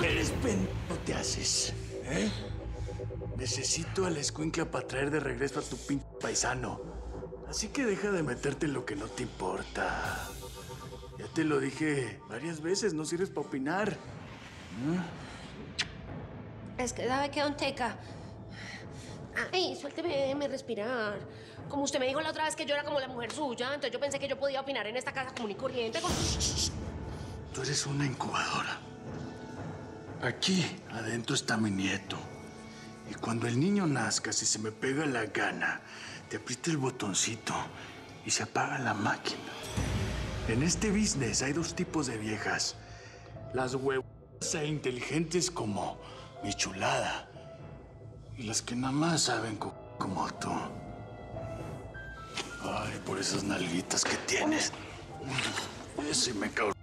Eres pendejo, te haces, ¿eh? Necesito a la escuincla para traer de regreso a tu pinche paisano. Así que deja de meterte en lo que no te importa. Ya te lo dije varias veces, no sirves para opinar. Es que, ¿sabe qué, don Teca? Ay, suélteme, déjeme respirar. Como usted me dijo la otra vez que yo era como la mujer suya, entonces yo pensé que yo podía opinar en esta casa común y corriente. Tú eres una incubadora. Aquí adentro está mi nieto. Y cuando el niño nazca, si se me pega la gana, te aprieto el botoncito y se apaga la máquina. En este business hay dos tipos de viejas. Las huevas e inteligentes como mi chulada. Y las que nada más saben como tú. Ay, por esas nalguitas que tienes. Ese me cago.